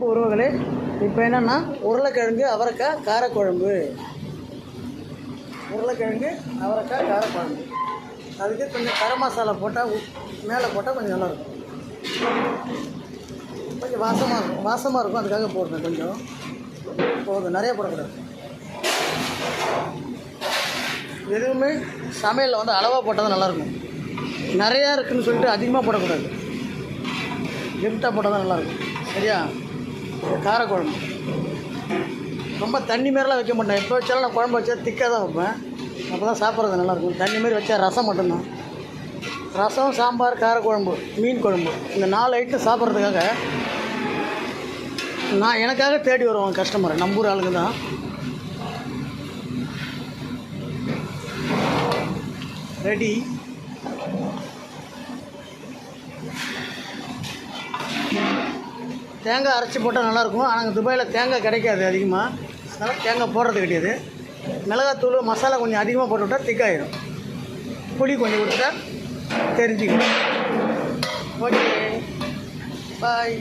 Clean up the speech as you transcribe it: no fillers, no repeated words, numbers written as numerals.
உறவுகளே, இப்போ என்னென்னா உருளைக்கிழங்கு அவரைக்காய் காரக்குழம்பு. உருளைக்கிழங்கு அவரைக்காய் காரக்குழம்பு. அதுக்கு கொஞ்சம் கரம் மசாலா போட்டால் மேலே போட்டால் கொஞ்சம் நல்லாயிருக்கும். கொஞ்சம் வாசமாக இருக்கும். அதுக்காக போடுறேன். கொஞ்சம் போதும், நிறைய போடக்கூடாது. எதுவுமே சமையலில் வந்து அளவாக போட்டால் தான் நல்லாயிருக்கும். நிறையா இருக்குதுன்னு சொல்லிட்டு அதிகமாக போடக்கூடாது. லிமிட்டாக போட்டால் தான் நல்லாயிருக்கும். சரியா? காரக்குழம்பு ரொம்ப தண்ணி மாரிலாம் வைக்க மாட்டேன். எப்போ வச்சாலும் நான் குழம்பு வச்சா திக்காக தான் வைப்பேன். அப்போ தான் சாப்பிட்றது நல்லாயிருக்கும். தண்ணி மாரி வச்சா ரசம் மட்டும்தான். ரசம், சாம்பார், காரக்குழம்பு, மீன் குழம்பு, இந்த 4 ஐட்டம் சாப்பிட்றதுக்காக நான் எனக்காக தேடி வருவாங்க கஸ்டமரை. நம்பூர் ஆளுங்க தான். ரெடி. தேங்காய் அரைச்சி போட்டால் நல்லாயிருக்கும். ஆனால் துபாயில் தேங்காய் கிடைக்காது அதிகமாக. அதனால் தேங்காய் போடுறது கிடையாது. மிளகாத்தூள், மசாலா கொஞ்சம் அதிகமாக போட்டு விட்டால் திக்காயிடும். புளி கொஞ்சம் கொடுத்துட்டா தெரிஞ்சுக்கணும். ஓகே, பாய்.